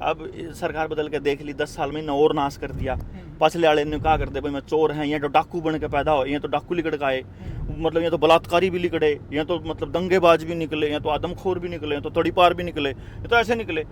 अब सरकार बदल के देख ली, 10 साल में और नाश कर दिया। पछले वाले ने कहा करते भाई मैं चोर हैं, ये तो डाकू बन के पैदा हो, ये तो डाकू लिकड़ का आए, मतलब ये तो बलात्कारी भी लिकड़े, ये तो मतलब दंगेबाज भी निकले, ये तो आदमखोर भी निकले, ये तो तड़ीपार भी निकले, ये तो ऐसे निकले।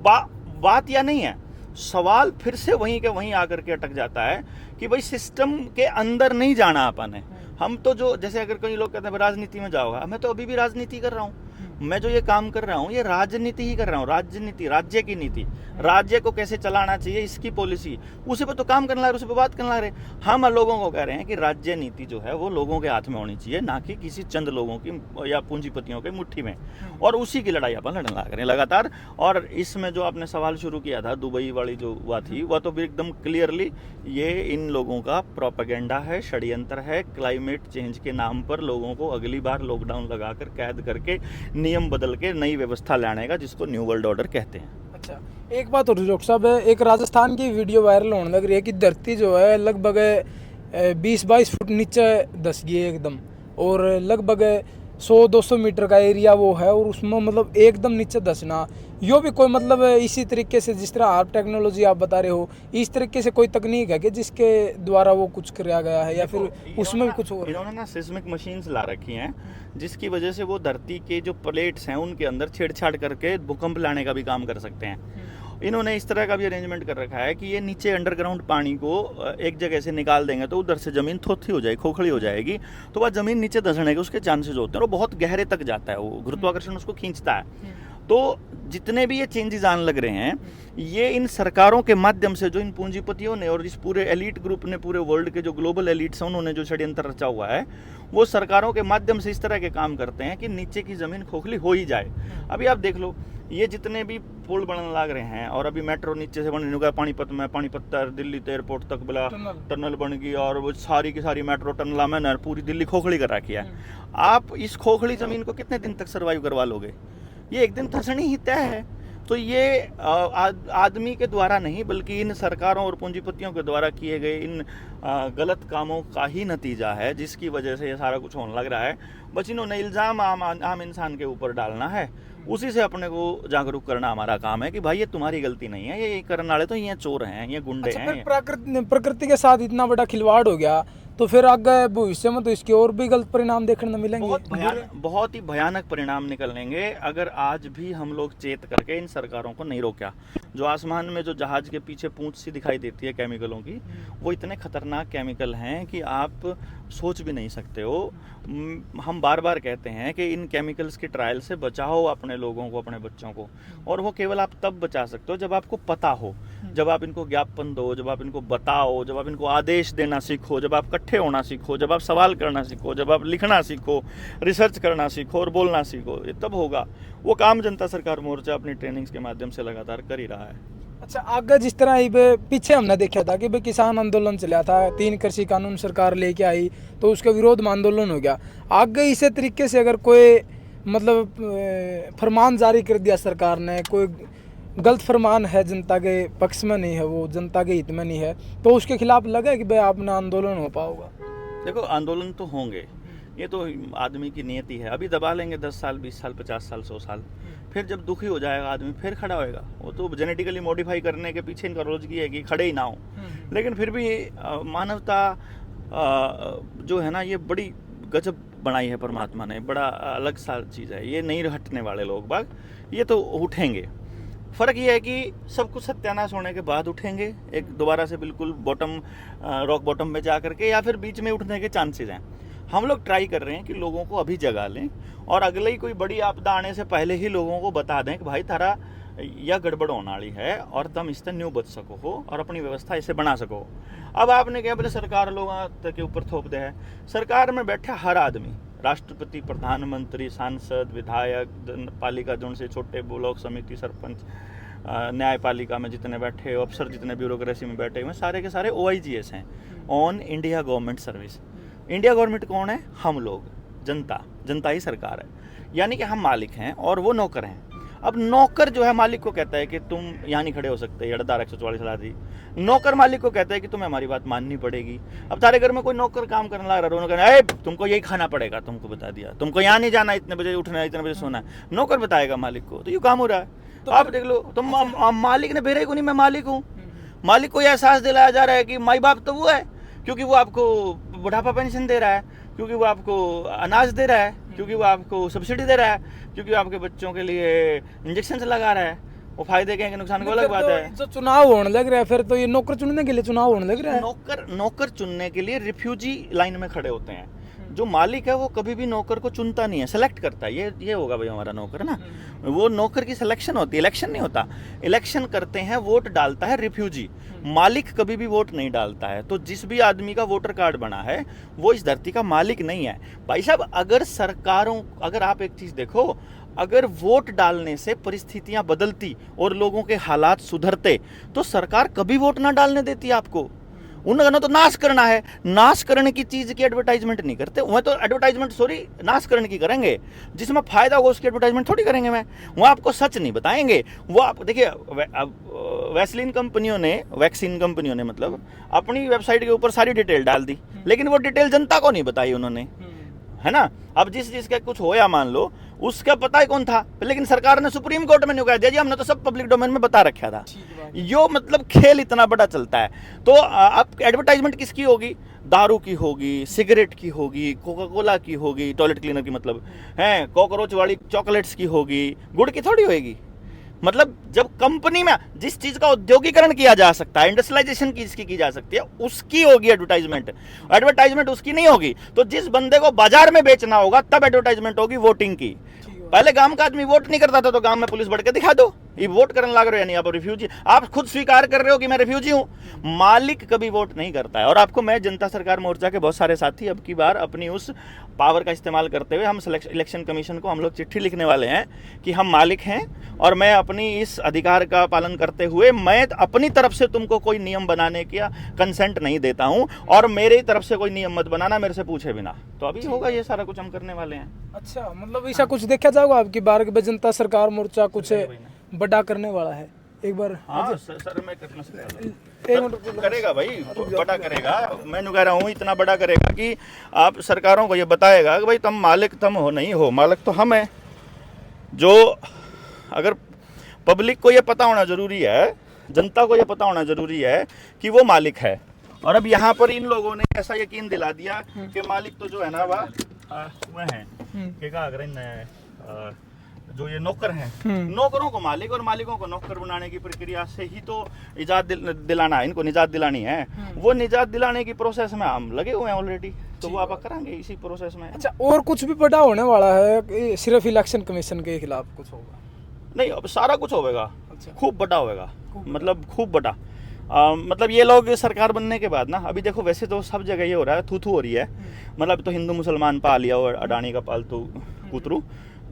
बात या नहीं है, सवाल फिर से वहीं के वहीं आकर के अटक जाता है कि भाई सिस्टम के अंदर नहीं जाना अपन है। हम तो जो, जैसे अगर कई लोग कहते हैं राजनीति में जाओगा, मैं तो अभी भी राजनीति कर रहा हूँ। मैं जो ये काम कर रहा हूँ ये राजनीति ही कर रहा हूँ, राजनीति, राज्य की नीति, राज्य को कैसे चलाना चाहिए इसकी पॉलिसी, उसी पर तो काम करना है, उसी पर बात करना है। हम लोगों को कह रहे हैं कि राज्य नीति जो है वो लोगों के हाथ में होनी चाहिए, ना कि किसी चंद लोगों की या पूंजीपतियों के मुट्ठी में, और उसी की लड़ाई अपन लड़ना करें लगातार। और इसमें जो आपने सवाल शुरू किया था दुबई वाली जो हुआ थी, वह तो एकदम क्लियरली ये इन लोगों का प्रोपेगेंडा है, षड्यंत्र है, क्लाइमेट चेंज के नाम पर लोगों को अगली बार लॉकडाउन लगाकर कैद करके नियम बदल के नई व्यवस्था लाने का, जिसको न्यू वर्ल्ड ऑर्डर कहते हैं। अच्छा, एक बात और डॉक्टर साहब, एक राजस्थान की वीडियो वायरल होने लग रही है कि धरती जो है लगभग 20-22 फुट नीचे धस गई है एकदम, और लगभग 100-200 मीटर का एरिया वो है, और उसमें मतलब एकदम नीचे धसना, यो भी कोई मतलब इसी तरीके से जिस तरह आप टेक्नोलॉजी आप बता रहे हो, इस तरीके से कोई तकनीक है कि जिसके द्वारा वो कुछ किया गया है, या फिर उसमें भी कुछ हो? इन्होंने ना सिस्मिक मशीन्स ला रखी हैं, जिसकी वजह से वो धरती के जो प्लेट्स हैं उनके अंदर छेड़छाड़ करके भूकंप लाने का भी काम कर सकते हैं। इन्होंने इस तरह का भी अरेंजमेंट कर रखा है कि ये नीचे अंडरग्राउंड पानी को एक जगह से निकाल देंगे तो उधर से ज़मीन थोथी हो जाएगी, खोखली हो जाएगी, तो वह ज़मीन नीचे धंसने के उसके चांसेस होते हैं, और बहुत गहरे तक जाता है, वो गुरुत्वाकर्षण उसको खींचता है। तो जितने भी ये चेंजेस आने लग रहे हैं, ये इन सरकारों के माध्यम से, जो इन पूंजीपतियों ने और इस पूरे एलीट ग्रुप ने, पूरे वर्ल्ड के जो ग्लोबल एलीट्स हैं उन्होंने जो षड्यंत्र रचा हुआ है, वो सरकारों के माध्यम से इस तरह के काम करते हैं कि नीचे की ज़मीन खोखली हो ही जाए। अभी आप देख लो, ये जितने भी पुल बनने लग रहे हैं, और अभी मेट्रो नीचे से बनने लगा, पानीपत में, पानीपत दिल्ली एयरपोर्ट तक बड़ा टनल बन गई, और वो सारी की सारी मेट्रो टनल में पूरी दिल्ली खोखली कर रखी है। आप इस खोखली ज़मीन को कितने दिन तक सर्वाइव करवा लोगे? ये एक दिन धंसनी ही तय है। तो ये आदमी के द्वारा नहीं, बल्कि इन सरकारों और पूंजीपतियों के द्वारा किए गए इन गलत कामों का ही नतीजा है, जिसकी वजह से ये सारा कुछ होने लग रहा है। बस इन्होंने इल्ज़ाम आम इंसान के ऊपर डालना है, उसी से अपने को जागरूक करना हमारा काम है कि भाई ये तुम्हारी गलती नहीं है, ये करने वाले तो ये चोर हैं, ये गुंडे हैं। फिर प्रकृति के साथ इतना बड़ा खिलवाड़ हो गया, तो फिर आगे भविष्य में तो इसके और भी गलत परिणाम देखने को मिलेंगे, बहुत ही भयानक परिणाम निकलेंगे अगर आज भी हम लोग चेत करके इन सरकारों को नहीं रोका। जो आसमान में जो जहाज के पीछे पूंछ सी दिखाई देती है केमिकलों की, वो इतने खतरनाक केमिकल हैं कि आप सोच भी नहीं सकते हो। हम बार बार कहते हैं कि इन केमिकल्स की ट्रायल से बचाओ अपने लोगों को, अपने बच्चों को, और वो केवल आप तब बचा सकते हो जब आपको पता हो, जब आप इनको ज्ञापन दो, जब आप इनको बताओ, जब आप इनको आदेश देना सीखो, जब आप इकट्ठे होना सीखो, जब आप सवाल करना सीखो, जब आप लिखना सीखो, रिसर्च करना सीखो और बोलना सीखो, ये तब होगा। वो काम जनता सरकार मोर्चा अपनी ट्रेनिंग्स के माध्यम से लगातार कर ही रहा है। अच्छा, आगे जिस तरह पीछे हमने देखा था कि किसान आंदोलन चला था, 3 कृषि कानून सरकार लेके आई, तो उसके विरोध में आंदोलन हो गया। आगे इसी तरीके से अगर कोई मतलब फरमान जारी कर दिया सरकार ने, कोई गलत फरमान है, जनता के पक्ष में नहीं है, वो जनता के हित में नहीं है, तो उसके खिलाफ लगे कि भाई आपने आंदोलन हो पाओगा? देखो, आंदोलन तो होंगे, ये तो आदमी की नियति है। अभी दबा लेंगे 10 साल, 20 साल, 50 साल, 100 साल, फिर जब दुखी हो जाएगा आदमी फिर खड़ा होएगा। वो तो जेनेटिकली मॉडिफाई करने के पीछे इनका रोजगी है कि खड़े ही ना हो। लेकिन फिर भी मानवता जो है ना, ये बड़ी गजब बनाई है परमात्मा ने, बड़ा अलग सा चीज़ है। ये नहीं हटने वाले लोग बाग, ये तो उठेंगे। फ़र्क ये है कि सब कुछ सत्यानाश होने के बाद उठेंगे, एक दोबारा से बिल्कुल बॉटम, रॉक बॉटम में जा करके, या फिर बीच में उठने के चांसेस हैं। हम लोग ट्राई कर रहे हैं कि लोगों को अभी जगा लें, और अगले ही कोई बड़ी आपदा आने से पहले ही लोगों को बता दें कि भाई तारा यह गड़बड़ होने वाली है और तुम इससे न्यू बच सको हो और अपनी व्यवस्था इसे बना सको। अब आपने क्या बोले सरकार लोगों के ऊपर थोप दे है। सरकार में बैठा हर आदमी, राष्ट्रपति, प्रधानमंत्री, सांसद, विधायक, पालिका जोन से छोटे ब्लॉक समिति, सरपंच, न्यायपालिका में जितने बैठे अफसर, जितने ब्यूरोक्रेसी में बैठे हुए, सारे के सारे OIGS हैं, on India government service. India government कौन है? हम लोग, जनता। जनता ही सरकार है, यानी कि हम मालिक हैं और वो नौकर हैं। अब नौकर जो है मालिक को कहता है कि तुम यहाँ नहीं खड़े हो सकते, ये धारा 144 ला दी। नौकर मालिक को कहता है कि तुम्हें हमारी बात माननी पड़ेगी। अब तारे घर में कोई नौकर काम करने लग रहा है, कहना है तुमको यही खाना पड़ेगा, तुमको बता दिया, तुमको यहाँ नहीं जाना, इतने बजे उठना है, इतने बजे सोना है, नौकर बताएगा मालिक को, तो ये काम हो रहा है। तो आप देख लो, तुम मालिक ने भेजे को नहीं, मैं मालिक हूँ। मालिक को यह एहसास दिलाया जा रहा है कि माई बाप तो वो है, क्योंकि वो आपको बुढ़ापा पेंशन दे रहा है, क्योंकि वो आपको अनाज दे रहा है, क्योंकि वो आपको सब्सिडी दे रहा है, क्योंकि आपके बच्चों के लिए इंजेक्शन से लगा रहा है। वो फायदे के नुकसान को अलग बात है। जो चुनाव होने लग रहा है, फिर तो ये नौकर चुनने के लिए चुनाव होने लग रहा है। नौकर चुनने के लिए रिफ्यूजी लाइन में खड़े होते हैं। जो मालिक है वो कभी भी नौकर को चुनता नहीं है, सेलेक्ट करता है, ये होगा भाई हमारा नौकर है ना। वो नौकर की सिलेक्शन होती है, इलेक्शन नहीं होता। इलेक्शन करते हैं, वोट डालता है रिफ्यूजी, मालिक कभी भी वोट नहीं डालता है। तो जिस भी आदमी का वोटर कार्ड बना है वो इस धरती का मालिक नहीं है भाई साहब। अगर आप एक चीज देखो, अगर वोट डालने से परिस्थितियां बदलती और लोगों के हालात सुधरते तो सरकार कभी वोट ना डालने देती आपको। उन्होंने तो नाश करना है, नाश करने की चीज की एडवर्टाइजमेंट नहीं करते। वह तो एडवर्टाइजमेंट नाश करने की करेंगे, जिसमें फायदा होगा उसकी एडवर्टाइजमेंट थोड़ी करेंगे। वो आपको सच नहीं बताएंगे। वो आप देखिए, वैक्सीन कंपनियों ने मतलब अपनी वेबसाइट के ऊपर सारी डिटेल डाल दी, लेकिन वो डिटेल जनता को नहीं बताई उन्होंने, है ना। अब जिस चीज का कुछ होया मान लो, उसका पता ही कौन था, लेकिन सरकार ने सुप्रीम कोर्ट में नहीं कह दिया जी हमने तो सब पब्लिक डोमेन में बता रखा था। यो मतलब खेल इतना बड़ा चलता है। तो अब एडवर्टाइजमेंट किसकी होगी? दारू की होगी, सिगरेट की होगी, कोका कोला की होगी, टॉयलेट क्लीनर की मतलब है, कॉकरोच वाली चॉकलेट्स की होगी, गुड़ की थोड़ी होगी। मतलब जब कंपनी में जिस चीज का उद्योगीकरण किया जा सकता है, इंडस्ट्रियलाइजेशन की जा सकती है, उसकी होगी एडवर्टाइजमेंट। एडवर्टाइजमेंट उसकी नहीं होगी। तो जिस बंदे को बाजार में बेचना होगा तब एडवर्टाइजमेंट होगी वोटिंग की। पहले गांव का आदमी वोट नहीं करता था, तो गांव में पुलिस बढ़ के दिखा दो, ये वोट करने लग रहे हो या नहीं, आप रिफ्यूजी, आप खुद स्वीकार कर रहे हो कि मैं रिफ्यूजी हूं। मालिक कभी वोट नहीं करता है। और आपको मैं जनता सरकार मोर्चा के बहुत सारे साथी अब की बार अपनी उस पावर का इस्तेमाल करते हुए हम इलेक्शन कमीशन को हम लोग चिट्ठी लिखने वाले हैं कि हम मालिक हैं और मैं अपनी इस अधिकार का पालन करते हुए मैं अपनी तरफ से तुमको कोई नियम बनाने का कंसेंट नहीं देता हूं, और मेरी तरफ से कोई नियम मत बनाना मेरे से पूछे बिना। तो अभी होगा ये सारा कुछ हम करने वाले हैं। अच्छा, मतलब ऐसा कुछ देखा जाएगा आपकी बार के जनता सरकार मोर्चा कुछ बड़ा करने वाला है एक बार? हाँ सर, मैं करेगा भाई, बड़ा करेगा। मैं कह रहा हूँ इतना बड़ा करेगा कि आप सरकारों को ये बताएगा कि भाई तुम मालिक तुम हो नहीं हो, मालिक तो हम हैं। जो अगर पब्लिक को ये पता होना जरूरी है, जनता को ये पता होना जरूरी है कि वो मालिक है। और अब यहाँ पर इन लोगों ने ऐसा यकीन दिला दिया कि मालिक तो जो है ना वह है कि क्या अगर जो ये नौकर हैं, नौकरों को मालिक और मालिकों को नौकर बनाने की प्रक्रिया से ही तो इजाद दिलाना है, इनको निजात दिलानी है। वो निजात दिलाने की प्रोसेस में हम लगे हुए हैं ऑलरेडी, तो वो आप करांगे इसी प्रोसेस में। अच्छा, और कुछ भी बड़ा होने वाला है? सिर्फ इलेक्शन कमीशन के खिलाफ कुछ होगा? नहीं, अब सारा कुछ होगा। अच्छा। खूब बड़ा होगा, मतलब खूब बड़ा। मतलब ये लोग सरकार बनने के बाद ना, अभी देखो वैसे तो सब जगह ये हो रहा है, थू हो रही है, मतलब तो हिंदू मुसलमान पा लिया और अडानी का पालतू कुतरू।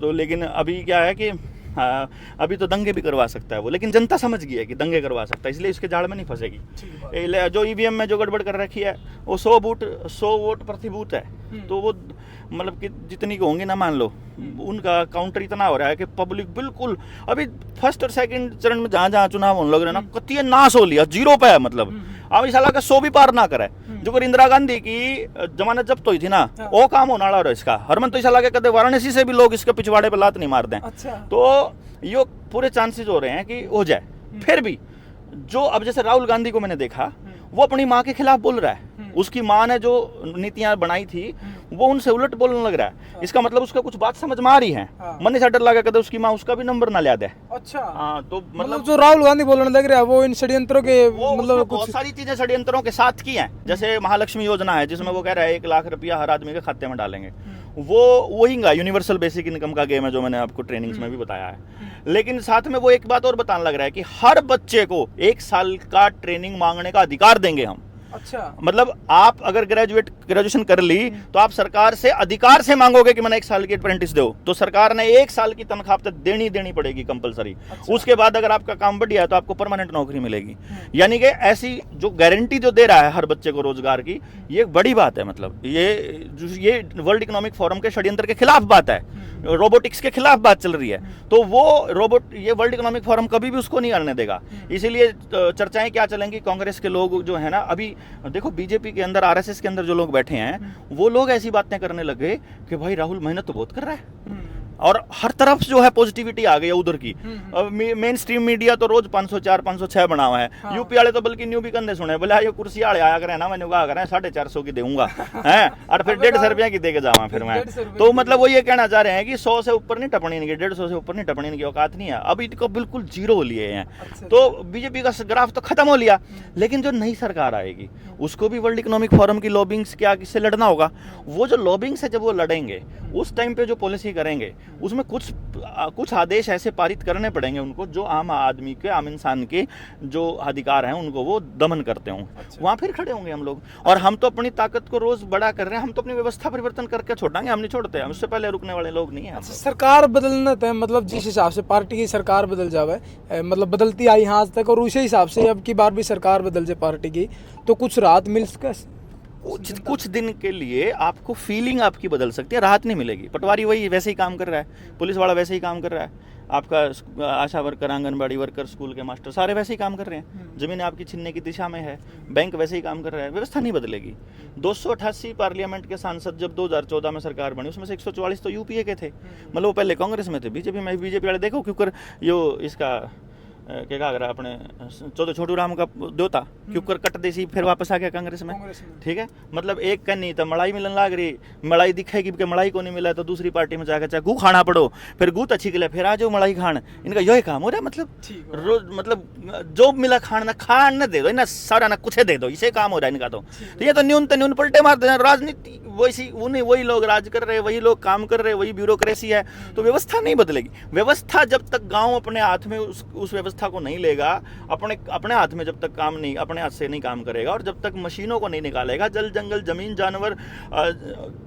तो लेकिन अभी क्या है कि अभी तो दंगे भी करवा सकता है वो, लेकिन जनता समझ गई है कि दंगे करवा सकता है, इसलिए उसके जाड़ में नहीं फंसेगी। जो ईवीएम में जो गड़बड़ कर रखी है वो 100 वोट प्रति बूथ है, तो वो मतलब कि जितनी को होंगी ना, मान लो उनका काउंटर इतना हो रहा है कि पब्लिक बिल्कुल अभी फर्स्ट और सेकंड चरण में जहाँ चुनाव होने लग रहे हैं ना, कतिये नाश हो लिया, 0 पे है। मतलब अब इस का 100 भी पार ना करे। जो कर इंदिरा गांधी की जमानत जब्त हुई थी ना, वो काम होना रहा इसका। हरमन तो इस के कदे वाराणसी से भी लोग इसके पिछवाड़े पे लात नहीं मार दें। अच्छा। तो ये पूरे चांसेस हो रहे हैं कि हो जाए। फिर भी जो अब जैसे राहुल गांधी को मैंने देखा, वो अपनी माँ के खिलाफ बोल रहा है। उसकी माँ ने जो नीतियां बनाई थी वो उनसे उलट बोलने लग रहा है। इसका मतलब उसका कुछ बात समझ में आ रही है। मन से डर लगा कदे उसकी माँ उसका भी नंबर ना लिया दे। अच्छा। हाँ, तो मतलब जो राहुल गांधी बोलने लग रहा है वो इन षड्यंत्रों के मतलब बहुत सारी चीजें षड्यंत्रों के साथ की हैं। जैसे महालक्ष्मी योजना है जिसमें वो कह रहा है 1 लाख रुपया हर आदमी के खाते में डालेंगे। वो वही यूनिवर्सल बेसिक इनकम का गेम है जो मैंने आपको ट्रेनिंग्स में भी बताया है। लेकिन साथ में वो एक बात और बताने लग रहा है कि हर बच्चे को 1 साल का ट्रेनिंग मांगने का अधिकार देंगे हम। अच्छा, मतलब आप अगर ग्रेजुएशन कर ली तो आप सरकार से अधिकार से मांगोगे कि मैंने 1 साल की अप्रेंटिस दो, तो सरकार ने 1 साल की तनख्वाह तक देनी पड़ेगी कंपलसरी। अच्छा। उसके बाद अगर आपका काम बढ़िया है तो आपको परमानेंट नौकरी मिलेगी। यानी कि ऐसी जो गारंटी जो दे रहा है हर बच्चे को रोजगार की, ये एक बड़ी बात है। मतलब ये वर्ल्ड इकोनॉमिक फोरम के षड्यंत्र के खिलाफ बात है, रोबोटिक्स के खिलाफ बात चल रही है। तो वो ये वर्ल्ड इकोनॉमिक फोरम कभी भी उसको नहीं आने देगा। इसीलिए चर्चाएं क्या चलेंगी, कांग्रेस के लोग जो है ना, अभी देखो बीजेपी के अंदर, आरएसएस के अंदर जो लोग बैठे हैं वो लोग ऐसी बातें करने लगे कि भाई राहुल मेहनत तो बहुत कर रहा है, और हर तरफ जो है पॉजिटिविटी आ गई है उधर की। मेन स्ट्रीम मीडिया तो रोज 504 506 बना हुआ है। हाँ। यूपी वाले तो बल्कि न्यू भी कंधे सुने, बोले ये कुर्सी वाले आया करें ना, मैंने कहा करें 450 की दूंगा हैं, और फिर 150 रुपया की दे के जावा फिर मैं। तो मतलब वो ये कहना चाह रहे हैं कि 100 से ऊपर नहीं टपनी इनकी, 150 से ऊपर नहीं टपनी इनकी औकात नहीं है। अब इनको बिल्कुल जीरो लिए हैं। अच्छा। तो बीजेपी का ग्राफ तो खत्म हो लिया, लेकिन जो नई सरकार आएगी उसको भी वर्ल्ड इकोनॉमिक फोरम की लॉबिंग से क्या किससे लड़ना होगा। वो जो लॉबिंग से जब वो लड़ेंगे उस टाइम पे जो पॉलिसी करेंगे उसमें कुछ आदेश ऐसे पारित करने पड़ेंगे उनको जो आम आदमी के, आम इंसान के जो अधिकार हैं उनको वो दमन करते हों। अच्छा। वहाँ फिर खड़े होंगे हम लोग। और हम तो अपनी ताकत को रोज बड़ा कर रहे हैं, हम तो अपनी व्यवस्था परिवर्तन करके छोड़ेंगे, हम नहीं छोड़ते, हम उससे पहले रुकने वाले लोग नहीं हैं। अच्छा, सरकार बदलना तय, मतलब जिस हिसाब से पार्टी की सरकार बदल जावे, मतलब बदलती आई है आज तक, और उसी हिसाब से अब की बार भी सरकार बदल जाए पार्टी की, तो कुछ राहत मिल सके। कुछ दिन के लिए आपको फीलिंग आपकी बदल सकती है, राहत नहीं मिलेगी। पटवारी वही वैसे ही काम कर रहा है, पुलिस वाला वैसे ही काम कर रहा है, आपका आशा वर्कर, आंगनबाड़ी वर्कर, स्कूल के मास्टर सारे वैसे ही काम कर रहे हैं, जमीन आपकी छीनने की दिशा में है, बैंक वैसे ही काम कर रहा है, व्यवस्था नहीं बदलेगी। 288 पार्लियामेंट के सांसद जब 2014 में सरकार बनी उसमें से 144 तो यूपीए के थे, मतलब वो पहले कांग्रेस में थे, बीजेपी में। बीजेपी वाले देखो क्योंकि यो इसका क्या कहा रहा अपने चौधरी छोटू राम का दोता क्योंकि कट देसी फिर वापस आ गया कांग्रेस में। ठीक है, मतलब एक का नहीं तो मलाई मिलन लाग रही, मलाई दिखेगी कि मलाई को नहीं मिला तो दूसरी पार्टी में जाकर चाहे गू खाना पड़ो, फिर गू तो अच्छी के लिए फिर आ जाओ मलाई खान। इनका यही काम हो रहा है। मतलब रोज मतलब जो मिला खान ना खान न दे दो, ना सारा ना कुछ दे दो, इसे काम हो रहा है इनका। तो ये तो न्यून पलटे मारते हैं। राजनीति वैसी वही लोग राज कर रहे, वही लोग काम कर रहे, वही ब्यूरोक्रेसी है। तो व्यवस्था नहीं बदलेगी। व्यवस्था जब तक गाँव अपने हाथ में उस व्यवस्था को नहीं लेगा, अपने हाथ में जब तक काम नहीं, अपने हाथ से नहीं काम करेगा, और जब तक मशीनों को नहीं निकालेगा, जल जंगल जमीन जानवर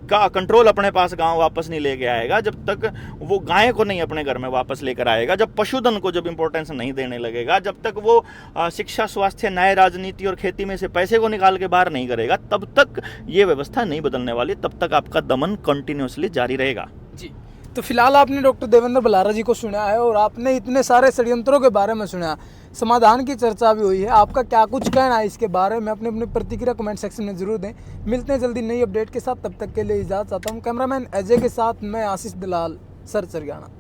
का कंट्रोल अपने पास गांव वापस नहीं लेके आएगा, जब तक वो गाय को नहीं अपने घर में वापस लेकर आएगा, जब पशुधन को जब इंपॉर्टेंस नहीं देने लगेगा, जब तक वो शिक्षा, स्वास्थ्य, न्याय, राजनीति और खेती में से पैसे को निकाल के बाहर नहीं करेगा, तब तक ये व्यवस्था नहीं बदलने वाली। तब तक आपका दमन कंटिन्यूअसली जारी रहेगा। जी, तो फिलहाल आपने डॉक्टर देवेंद्र बलारा जी को सुना है और आपने इतने सारे षड्यंत्रों के बारे में सुना, समाधान की चर्चा भी हुई है। आपका क्या कुछ कहना है इसके बारे में? अपनी अपनी प्रतिक्रिया कमेंट सेक्शन में जरूर दें। मिलते हैं जल्दी नई अपडेट के साथ, तब तक के लिए इजाज़त चाहता हूँ। कैमरामैन अजय के साथ मैं आशीष दलाल, सर हरियाणा।